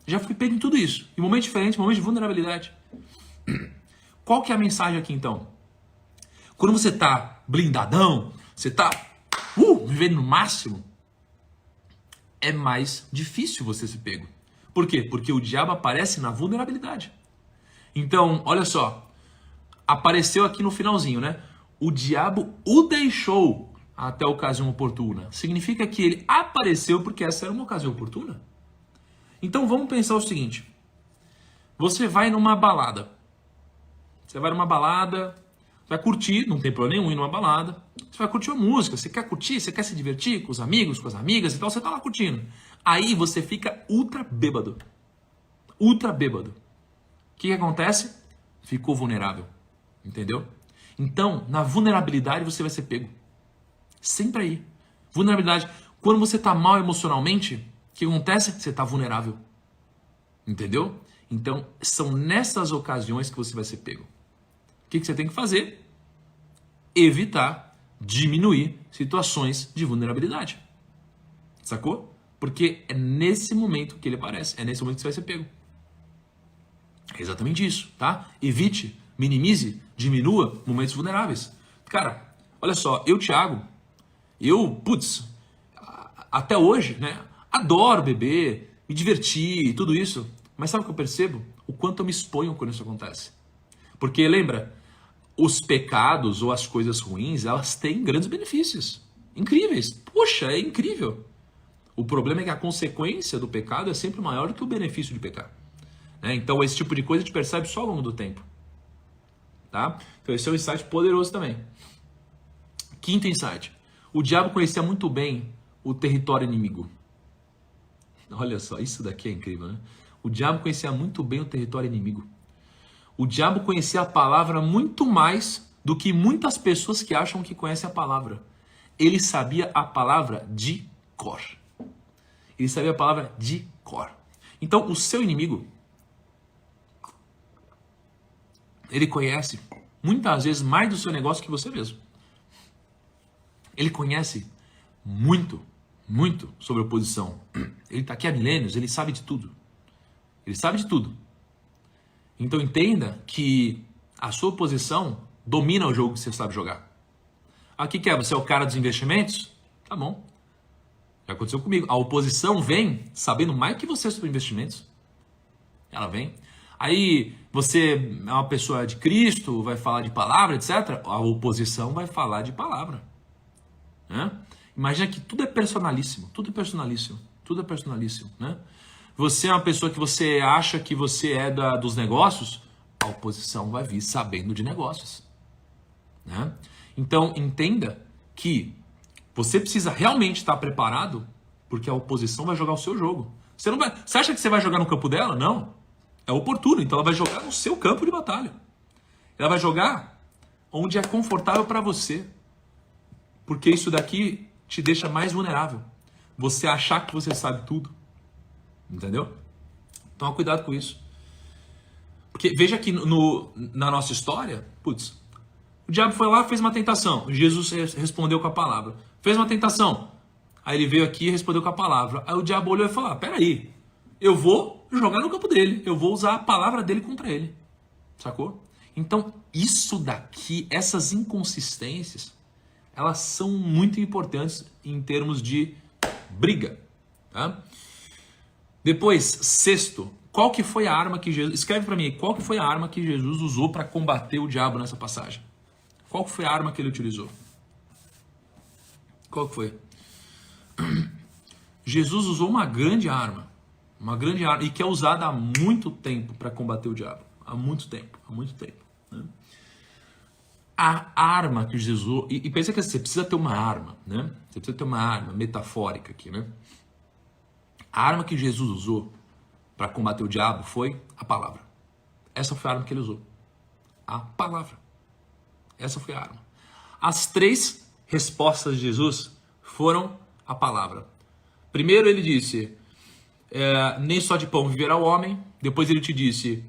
Já fui pego em tudo isso. Em momentos diferentes, momentos de vulnerabilidade. Qual que é a mensagem aqui então? Quando você tá blindadão, você tá vivendo no máximo, é mais difícil você ser pego. Por quê? Porque o diabo aparece na vulnerabilidade. Então, olha só. Apareceu aqui no finalzinho, né? O diabo o deixou até a ocasião oportuna. Significa que ele apareceu porque essa era uma ocasião oportuna. Então vamos pensar o seguinte. Você vai numa balada. Você vai numa balada, vai curtir, não tem problema nenhum ir numa balada. Você vai curtir uma música, você quer curtir, você quer se divertir com os amigos, com as amigas e tal, você tá lá curtindo. Aí você fica ultra bêbado. Ultra bêbado. O que acontece? Ficou vulnerável. Entendeu? Então, na vulnerabilidade você vai ser pego. Sempre aí. Vulnerabilidade. Quando você tá mal emocionalmente, o que acontece? Você tá vulnerável. Entendeu? Então, são nessas ocasiões que você vai ser pego. O que você tem que fazer? Evitar, diminuir situações de vulnerabilidade. Sacou? Porque é nesse momento que ele aparece. É nesse momento que você vai ser pego. É exatamente isso, tá? Evite, minimize, diminua momentos vulneráveis. Cara, olha só, Thiago, até hoje, né? Adoro beber, me divertir, tudo isso. Mas sabe o que eu percebo? O quanto eu me exponho quando isso acontece. Porque lembra, os pecados ou as coisas ruins, elas têm grandes benefícios. Incríveis. Poxa, é incrível. O problema é que a consequência do pecado é sempre maior do que o benefício de pecar. Né? Então esse tipo de coisa a gente percebe só ao longo do tempo. Tá? Então esse é um insight poderoso também. Quinto insight. O diabo conhecia muito bem o território inimigo. Olha só, isso daqui é incrível, né? O diabo conhecia muito bem o território inimigo. O diabo conhecia a palavra muito mais do que muitas pessoas que acham que conhecem a palavra. Ele sabia a palavra de cor. Ele sabia a palavra de cor. Então, o seu inimigo, ele conhece muitas vezes mais do seu negócio que você mesmo. Ele conhece muito sobre oposição. Ele está aqui há milênios, ele sabe de tudo. Ele sabe de tudo. Então entenda que a sua oposição domina o jogo que você sabe jogar. O que é? Você é o cara dos investimentos? Tá bom. Já aconteceu comigo. A oposição vem sabendo mais que você sobre investimentos. Ela vem. Aí você é uma pessoa de Cristo, vai falar de palavra, etc. A oposição vai falar de palavra. Né? Imagina que tudo é personalíssimo. Tudo é personalíssimo. Tudo é personalíssimo. Né? Você é uma pessoa que você acha que você é dos negócios, a oposição vai vir sabendo de negócios. Né? Então, entenda que você precisa realmente estar preparado, porque a oposição vai jogar o seu jogo. Você acha que você vai jogar no campo dela? Não. É oportuno, então ela vai jogar no seu campo de batalha. Ela vai jogar onde é confortável para você. Porque isso daqui te deixa mais vulnerável. Você achar que você sabe tudo. Entendeu? Toma cuidado com isso. Porque veja que na nossa história, O diabo foi lá, fez uma tentação. Jesus respondeu com a palavra. Fez uma tentação. Aí ele veio aqui e respondeu com a palavra. Aí o diabo olhou e falou, peraí, eu vou jogar no campo dele. Eu vou usar a palavra dele contra ele. Sacou? Então, isso daqui, essas inconsistências, elas são muito importantes em termos de briga. Tá? Depois, sexto, qual que foi a arma que Jesus... Escreve para mim, qual que foi a arma que Jesus usou para combater o diabo nessa passagem? Qual que foi a arma que ele utilizou? Qual que foi? Jesus usou uma grande arma, e que é usada há muito tempo para combater o diabo. Há muito tempo. Né? A arma que Jesus usou, e pensa que você precisa ter uma arma, né? Você precisa ter uma arma metafórica aqui, né? A arma que Jesus usou para combater o diabo foi a palavra. Essa foi a arma que ele usou. A palavra. Essa foi a arma. As 3 respostas de Jesus foram a palavra. Primeiro ele disse, nem só de pão viverá o homem. Depois ele te disse,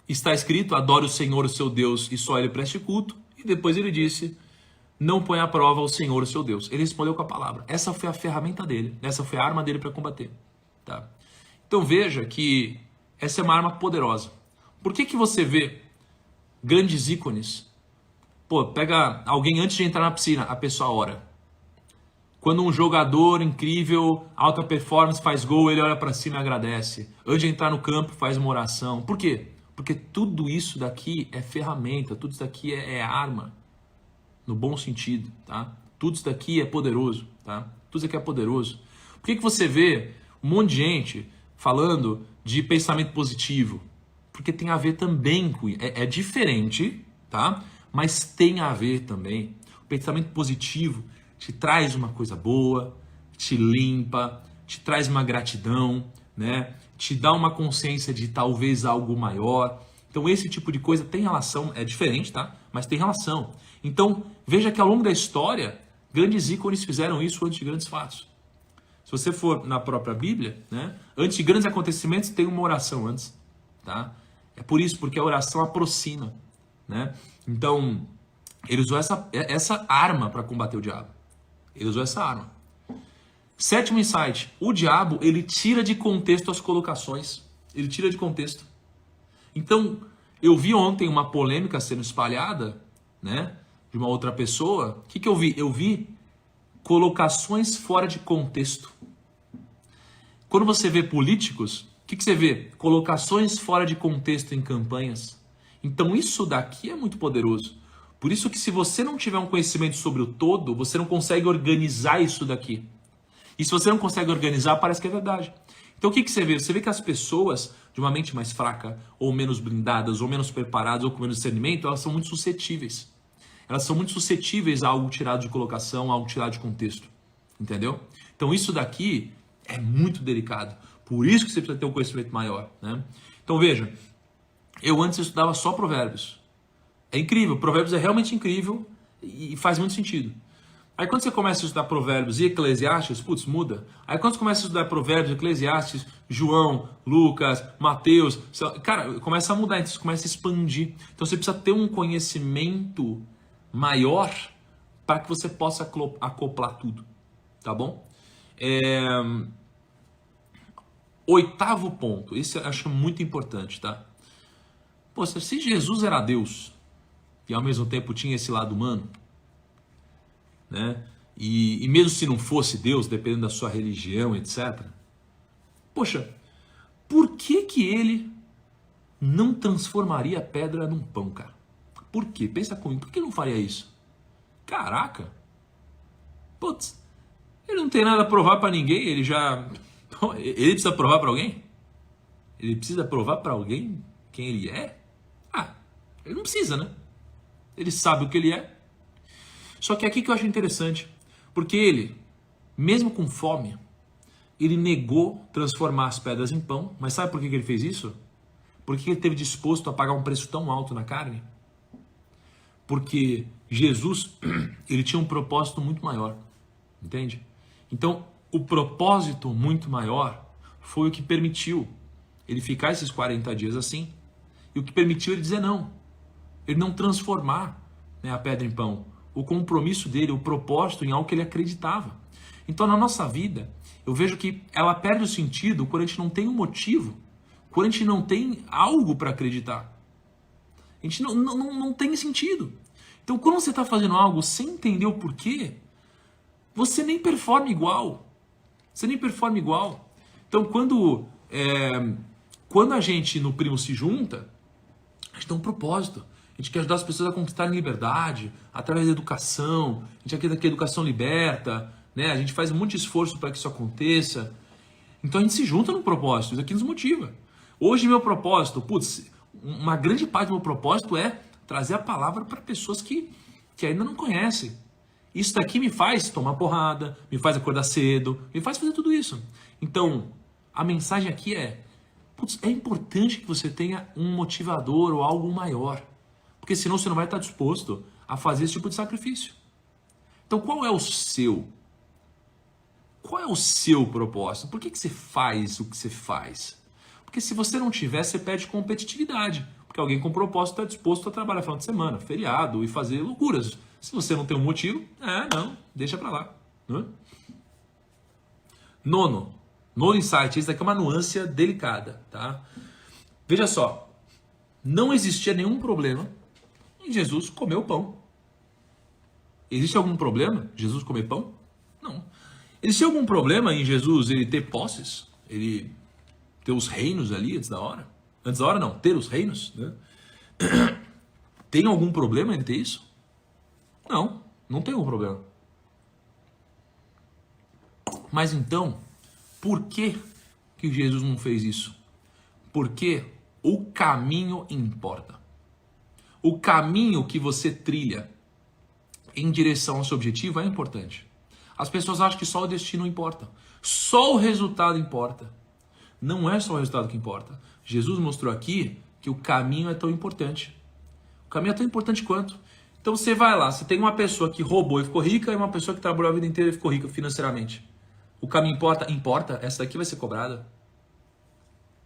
está escrito, adore o Senhor, o seu Deus, e só ele preste culto. E depois ele disse, não põe à prova o Senhor, o seu Deus. Ele respondeu com a palavra. Essa foi a ferramenta dele. Essa foi a arma dele para combater. Tá? Então veja que essa é uma arma poderosa. Por que você vê grandes ícones? Pô, pega alguém antes de entrar na piscina, a pessoa ora. Quando um jogador incrível, alta performance, faz gol, ele olha para cima e agradece. Antes de entrar no campo, faz uma oração. Por quê? Porque tudo isso daqui é ferramenta, tudo isso daqui é arma. No bom sentido, tá? Tudo isso daqui é poderoso, tá? Tudo isso aqui é poderoso. Por que você vê um monte de gente falando de pensamento positivo? Porque tem a ver também com... É diferente, tá? Mas tem a ver também. O pensamento positivo te traz uma coisa boa, te limpa, te traz uma gratidão, né? Te dá uma consciência de talvez algo maior. Então esse tipo de coisa tem relação, é diferente, tá? Mas tem relação. Então veja que ao longo da história, grandes ícones fizeram isso antes de grandes fatos. Se você for na própria Bíblia, né? Antes de grandes acontecimentos tem uma oração antes, tá? É por isso, porque a oração aproxima, né? Então ele usou essa arma para combater o diabo. Ele usou essa arma. Sétimo insight. O diabo, ele tira de contexto as colocações. Ele tira de contexto. Então, eu vi ontem uma polêmica sendo espalhada, né? De uma outra pessoa. O que eu vi? Eu vi colocações fora de contexto. Quando você vê políticos, o que você vê? Colocações fora de contexto em campanhas. Então, isso daqui é muito poderoso. Por isso que se você não tiver um conhecimento sobre o todo, você não consegue organizar isso daqui. E se você não consegue organizar, parece que é verdade. Então o que você vê? Você vê que as pessoas de uma mente mais fraca, ou menos blindadas, ou menos preparadas, ou com menos discernimento, elas são muito suscetíveis. Elas são muito suscetíveis a algo tirado de colocação, a algo tirado de contexto. Entendeu? Então isso daqui é muito delicado. Por isso que você precisa ter um conhecimento maior, né? Então veja, eu antes estudava só provérbios. É incrível, Provérbios é realmente incrível e faz muito sentido. Aí quando você começa a estudar Provérbios e Eclesiastes, putz, muda. Aí quando você começa a estudar Provérbios, Eclesiastes, João, Lucas, Mateus, cara, começa a mudar, então você começa a expandir. Então você precisa ter um conhecimento maior para que você possa acoplar tudo, tá bom? Oitavo ponto, esse eu acho muito importante, tá? Pô, se Jesus era Deus, e ao mesmo tempo tinha esse lado humano, né? E mesmo se não fosse Deus, dependendo da sua religião, etc. Poxa, por que ele não transformaria a pedra num pão, cara? Por quê? Pensa comigo, por que não faria isso? Caraca! Putz, ele não tem nada a provar para ninguém, ele precisa provar para alguém? Ele precisa provar para alguém quem ele é? Ele não precisa, né? Ele sabe o que ele é. Só que aqui que eu acho interessante, porque ele, mesmo com fome, ele negou transformar as pedras em pão. Mas sabe por que ele fez isso? Porque ele esteve disposto a pagar um preço tão alto na carne? Porque Jesus, ele tinha um propósito muito maior, entende? Então, o propósito muito maior foi o que permitiu ele ficar esses 40 dias assim, e o que permitiu ele dizer não. ele não transformar, né, a pedra em pão. O compromisso dele, o propósito em algo que ele acreditava. Então na nossa vida, eu vejo que ela perde o sentido quando a gente não tem um motivo, quando a gente não tem algo para acreditar. A gente não tem sentido. Então quando você está fazendo algo sem entender o porquê, você nem performa igual. Você nem performa igual. Então quando a gente no Primo se junta, a gente tem um propósito. A gente quer ajudar as pessoas a conquistarem liberdade através da educação. A gente quer que a educação liberta, né? A gente faz um monte de esforço para que isso aconteça. Então a gente se junta no propósito. Isso aqui nos motiva. Hoje meu propósito, uma grande parte do meu propósito é trazer a palavra para pessoas que ainda não conhecem. Isso daqui me faz tomar porrada, me faz acordar cedo, me faz fazer tudo isso. Então, a mensagem aqui é importante que você tenha um motivador ou algo maior. Porque senão você não vai estar disposto a fazer esse tipo de sacrifício. Então, qual é o seu? Qual é o seu propósito? Por que você faz o que você faz? Porque se você não tiver, você perde competitividade. Porque alguém com propósito está disposto a trabalhar final de semana, feriado e fazer loucuras. Se você não tem um motivo, deixa pra lá. Né? Nono insight, isso daqui é uma nuance delicada, tá? Veja só, não existia nenhum problema em Jesus comer o pão. Existe algum problema em Jesus comer pão? Não. Existe algum problema em Jesus ele ter posses? Ele ter os reinos ali antes da hora? Antes da hora não, ter os reinos, né? Tem algum problema em ter isso? Não tem algum problema. Mas então, por que Jesus não fez isso? Porque o caminho importa. O caminho que você trilha em direção ao seu objetivo é importante. As pessoas acham que só o destino importa. Só o resultado importa. Não é só o resultado que importa. Jesus mostrou aqui que o caminho é tão importante. O caminho é tão importante quanto. Então você vai lá, você tem uma pessoa que roubou e ficou rica e uma pessoa que trabalhou a vida inteira e ficou rica financeiramente. O caminho importa? Importa. Essa daqui vai ser cobrada.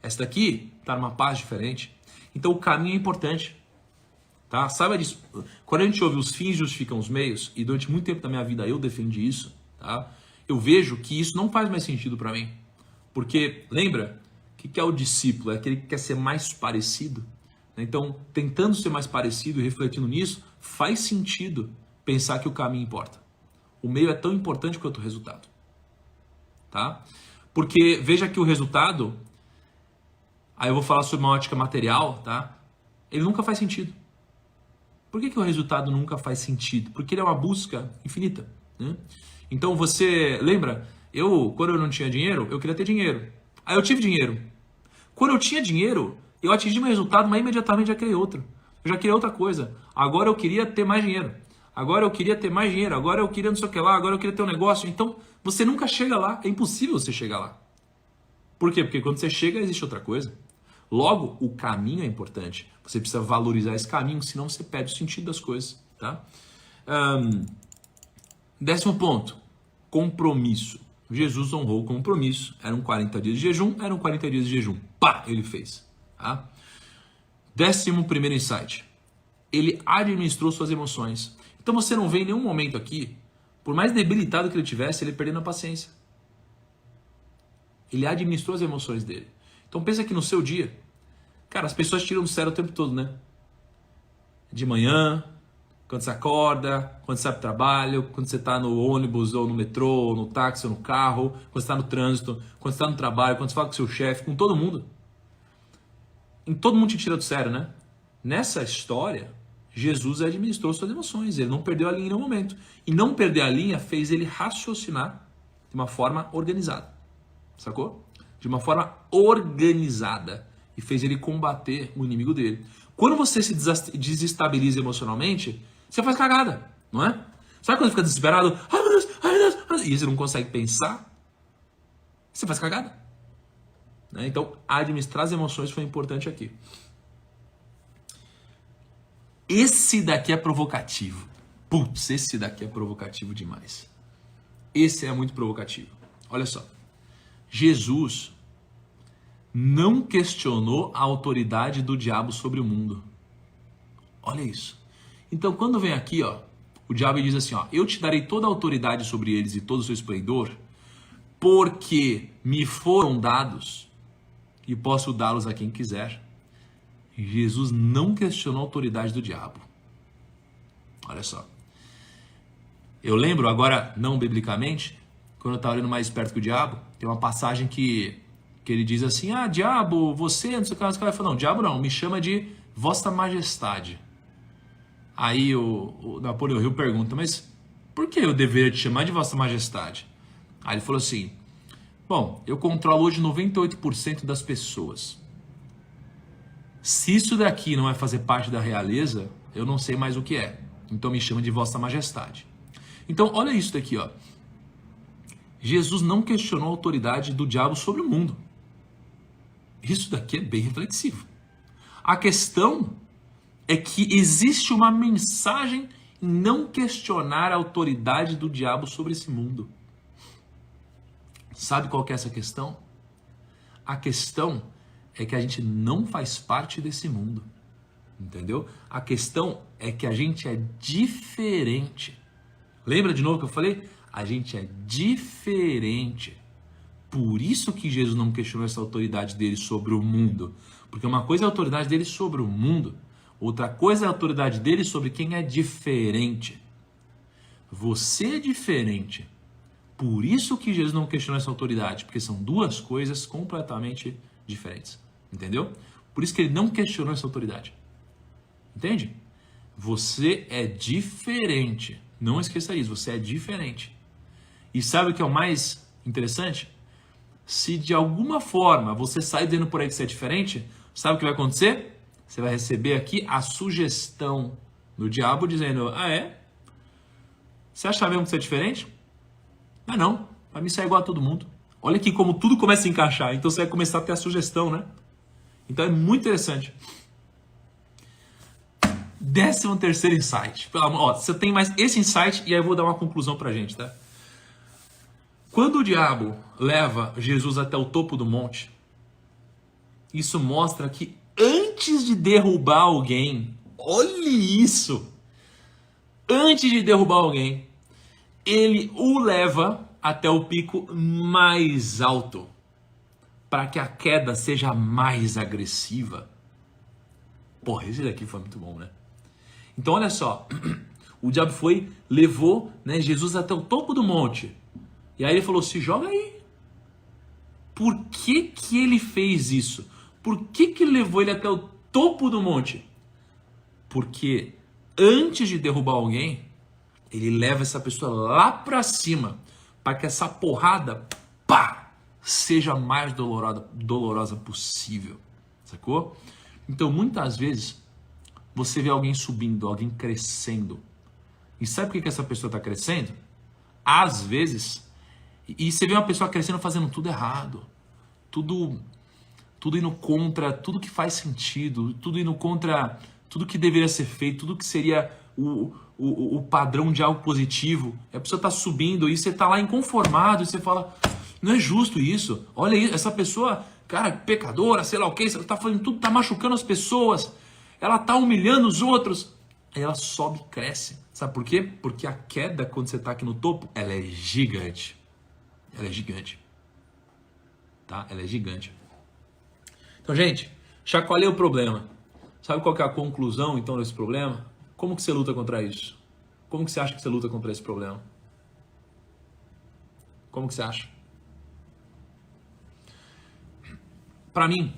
Essa daqui está numa paz diferente. Então o caminho é importante. Tá? Saiba disso. Quando a gente ouve os fins justificam os meios, e durante muito tempo da minha vida eu defendi isso, tá? Eu vejo que isso não faz mais sentido para mim. Porque, lembra, o que é o discípulo? É aquele que quer ser mais parecido. Então, tentando ser mais parecido e refletindo nisso, faz sentido pensar que o caminho importa. O meio é tão importante quanto o resultado. Tá? Porque veja que o resultado, aí eu vou falar sobre uma ótica material, tá? Ele nunca faz sentido. Por que o resultado nunca faz sentido? Porque ele é uma busca infinita. Né? Então você, lembra? Quando eu não tinha dinheiro, eu queria ter dinheiro. Aí eu tive dinheiro. Quando eu tinha dinheiro, eu atingi meu resultado, mas imediatamente já queria outro. Eu já queria outra coisa. Agora eu queria ter mais dinheiro. Agora eu queria ter mais dinheiro. Agora eu queria não sei o que lá. Agora eu queria ter um negócio. Então, você nunca chega lá. É impossível você chegar lá. Por quê? Porque quando você chega, existe outra coisa. Logo, o caminho é importante. Você precisa valorizar esse caminho, senão você perde o sentido das coisas. Tá? 10º ponto. Compromisso. Jesus honrou o compromisso. Eram 40 dias de jejum. Eram 40 dias de jejum. Pá! Ele fez. Tá? 11º insight. Ele administrou suas emoções. Então você não vê em nenhum momento aqui, por mais debilitado que ele tivesse, ele perdendo a paciência. Ele administrou as emoções dele. Então pensa que no seu dia, cara, as pessoas tiram do sério o tempo todo, né? De manhã, quando você acorda, quando você vai pro trabalho, quando você está no ônibus ou no metrô, ou no táxi ou no carro, quando você está no trânsito, quando você está no trabalho, quando você fala com seu chefe, com todo mundo. Todo mundo te tira do sério, né? Nessa história, Jesus administrou suas emoções, ele não perdeu a linha em nenhum momento. E não perder a linha fez ele raciocinar de uma forma organizada. Sacou? De uma forma organizada. E fez ele combater o inimigo dele. Quando você se desestabiliza emocionalmente, você faz cagada, não é? Sabe quando fica desesperado? Ai meu Deus, ai meu Deus. E você não consegue pensar? Você faz cagada. Então, administrar as emoções foi importante aqui. Esse daqui é provocativo. Putz, esse daqui é provocativo demais. Esse é muito provocativo. Olha só. Jesus não questionou a autoridade do diabo sobre o mundo. Olha isso. Então, quando vem aqui, ó, o diabo diz assim, ó, eu te darei toda a autoridade sobre eles e todo o seu esplendor, porque me foram dados e posso dá-los a quem quiser. Jesus não questionou a autoridade do diabo. Olha só. Eu lembro agora, não biblicamente, quando eu estava olhando mais perto que o diabo, tem uma passagem que ele diz assim, diabo, você, não sei o que, ele fala, não, diabo não, me chama de Vossa Majestade. Aí o Napoleão Hill pergunta, mas por que eu deveria te chamar de Vossa Majestade? Aí ele falou assim, bom, eu controlo hoje 98% das pessoas. Se isso daqui não é fazer parte da realeza, eu não sei mais o que é. Então me chama de Vossa Majestade. Então olha isso daqui, ó. Jesus não questionou a autoridade do diabo sobre o mundo. Isso daqui é bem reflexivo. A questão é que existe uma mensagem em não questionar a autoridade do diabo sobre esse mundo. Sabe qual que é essa questão? A questão é que a gente não faz parte desse mundo, entendeu? A questão é que a gente é diferente. Lembra de novo que eu falei? A gente é diferente. Por isso que Jesus não questionou essa autoridade dele sobre o mundo. Porque uma coisa é a autoridade dele sobre o mundo, outra coisa é a autoridade dele sobre quem é diferente. Você é diferente. Por isso que Jesus não questionou essa autoridade, porque são duas coisas completamente diferentes. Entendeu? Por isso que ele não questionou essa autoridade. Entende? Você é diferente. Não esqueça isso, você é diferente. E sabe o que é o mais interessante? Se de alguma forma você sair dizendo por aí que você é diferente, sabe o que vai acontecer? Você vai receber aqui a sugestão do diabo dizendo, é? Você acha mesmo que você é diferente? Mas não, vai me sair igual a todo mundo. Olha aqui como tudo começa a encaixar, então você vai começar a ter a sugestão, né? Então é muito interessante. 13º insight. Ó, você tem mais esse insight e aí eu vou dar uma conclusão pra gente, tá? Quando o diabo leva Jesus até o topo do monte, isso mostra que antes de derrubar alguém, olhe isso, antes de derrubar alguém, ele o leva até o pico mais alto, para que a queda seja mais agressiva. Porra, esse daqui foi muito bom, né? Então olha só, o diabo levou, né, Jesus até o topo do monte. E aí ele falou, se joga aí. Por que que ele fez isso? Por que que ele levou ele até o topo do monte? Porque antes de derrubar alguém, ele leva essa pessoa lá pra cima, para que essa porrada, seja a mais dolorosa possível. Sacou? Então muitas vezes você vê alguém subindo, alguém crescendo. E sabe por que essa pessoa está crescendo? Às vezes, e você vê uma pessoa crescendo fazendo tudo errado. Tudo indo contra tudo que faz sentido, tudo indo contra tudo que deveria ser feito, tudo que seria o padrão de algo positivo. E a pessoa está subindo e você está lá inconformado e você fala, não é justo isso. Olha isso, essa pessoa, cara, pecadora, sei lá o que, você está fazendo tudo, está machucando as pessoas. Ela está humilhando os outros. Aí ela sobe e cresce. Sabe por quê? Porque a queda, quando você está aqui no topo, ela é gigante. Ela é gigante. Tá? Ela é gigante. Então, gente, chacoalhei o problema. Sabe qual que é a conclusão, então, desse problema? Como que você luta contra isso? Como que você acha que você luta contra esse problema? Como que você acha? Para mim,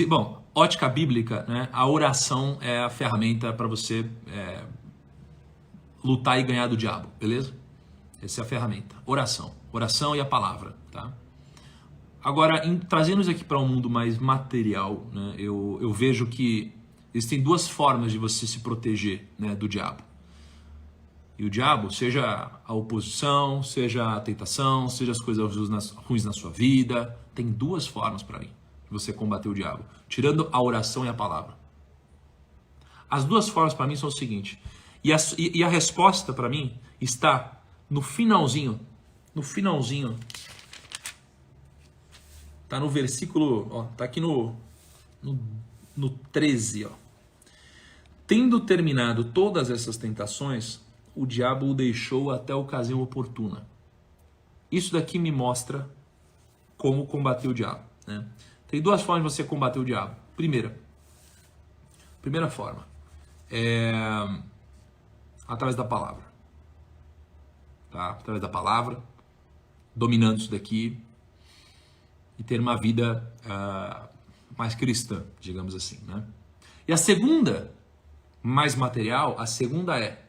bom, ótica bíblica, né? A oração é a ferramenta para você lutar e ganhar do diabo, beleza? Essa é a ferramenta. Oração. Oração e a palavra, tá? Agora, trazendo isso aqui para um mundo mais material, né? Eu vejo que existem duas formas de você se proteger, né, do diabo. E o diabo, seja a oposição, seja a tentação, seja as coisas ruins na sua vida, tem duas formas para mim de você combater o diabo, tirando a oração e a palavra. As duas formas para mim são o seguinte, e a resposta para mim está no finalzinho, tá no versículo, ó, tá aqui no 13, ó. Tendo terminado todas essas tentações, o diabo o deixou até a ocasião oportuna. Isso daqui me mostra como combater o diabo, né? Tem duas formas de você combater o diabo. Primeira forma é através da palavra, tá? Através da palavra, dominando isso daqui e ter uma vida mais cristã, digamos assim, né? E a segunda, mais material, a segunda é: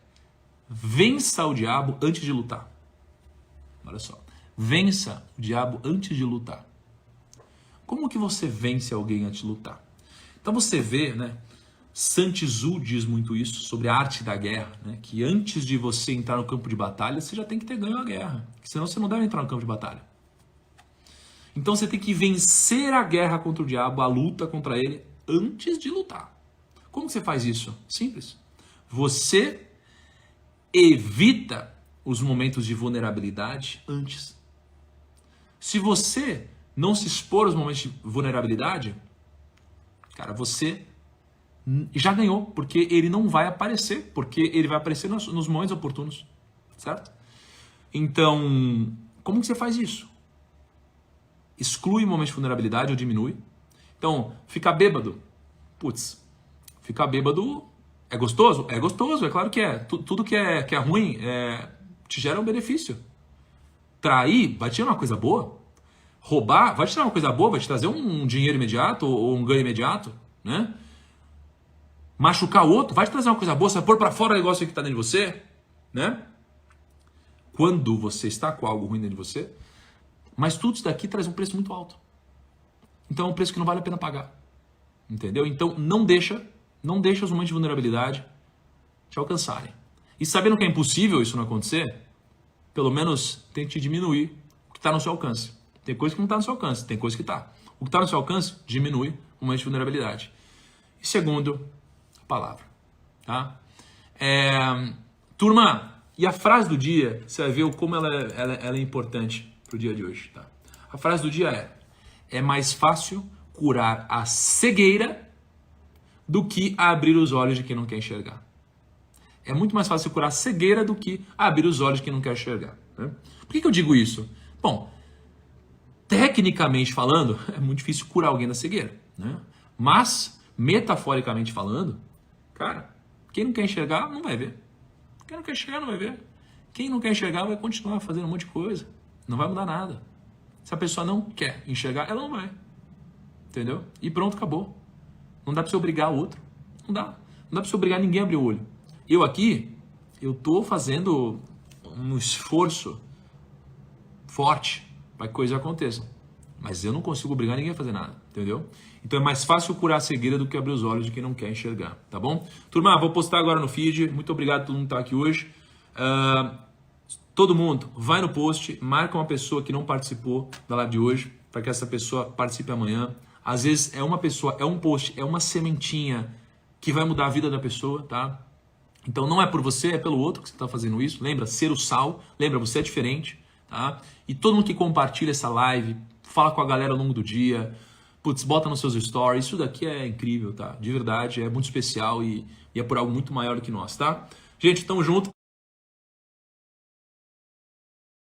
vença o diabo antes de lutar. Olha só, vença o diabo antes de lutar. Como que você vence alguém antes de lutar? Então você vê, né? Sun Tzu diz muito isso sobre a arte da guerra, né? Que antes de você entrar no campo de batalha, você já tem que ter ganho a guerra, senão você não deve entrar no campo de batalha. Então você tem que vencer a guerra contra o diabo, a luta contra ele, antes de lutar. Como que você faz isso? Simples. Você evita os momentos de vulnerabilidade antes. Se você não se expor aos momentos de vulnerabilidade, cara, você já ganhou, porque ele não vai aparecer, porque ele vai aparecer nos momentos oportunos, certo? Então, como que você faz isso? Exclui momentos de vulnerabilidade ou diminui. Então, ficar bêbado, ficar bêbado é gostoso? É gostoso, é claro que é. Tudo que é ruim te gera um benefício. Trair vai te tirar uma coisa boa. Roubar vai te tirar uma coisa boa, vai te trazer um dinheiro imediato ou um ganho imediato, né? Machucar o outro vai te trazer uma coisa boa, você vai pôr pra fora o negócio que está dentro de você, né? Quando você está com algo ruim dentro de você. Mas tudo isso daqui traz um preço muito alto. Então é um preço que não vale a pena pagar. Entendeu? Então não deixa os momentos de vulnerabilidade te alcançarem. E sabendo que é impossível isso não acontecer, pelo menos tente diminuir o que está no seu alcance. Tem coisa que não está no seu alcance, tem coisa que está. O que está no seu alcance diminui o momento de vulnerabilidade. E segundo, a palavra. Tá? Turma, e a frase do dia, você vai ver como ela é importante para o dia de hoje. Tá? A frase do dia é mais fácil curar a cegueira do que abrir os olhos de quem não quer enxergar. É muito mais fácil curar a cegueira do que abrir os olhos de quem não quer enxergar. Né? Por que eu digo isso? Bom, tecnicamente falando, é muito difícil curar alguém da cegueira. Né? Mas, metaforicamente falando, cara, quem não quer enxergar não vai ver. Quem não quer enxergar não vai ver. Quem não quer enxergar vai continuar fazendo um monte de coisa. Não vai mudar nada. Se a pessoa não quer enxergar, ela não vai. Entendeu? E pronto, acabou. Não dá pra você obrigar o outro. Não dá. Não dá pra você obrigar ninguém a abrir o olho. Eu tô fazendo um esforço forte para que coisas aconteçam. Mas eu não consigo obrigar ninguém a fazer nada. Entendeu? Então é mais fácil curar a cegueira do que abrir os olhos de quem não quer enxergar. Tá bom? Turma, vou postar agora no feed. Muito obrigado a todo mundo que tá aqui hoje. Todo mundo vai no post, marca uma pessoa que não participou da live de hoje, para que essa pessoa participe amanhã. Às vezes é uma pessoa, é um post, é uma sementinha que vai mudar a vida da pessoa, tá? Então não é por você, é pelo outro que você está fazendo isso. Lembra, ser o sal, lembra, você é diferente, tá? E todo mundo que compartilha essa live, fala com a galera ao longo do dia, bota nos seus stories, isso daqui é incrível, tá? De verdade, é muito especial e é por algo muito maior do que nós, tá? Gente, tamo junto.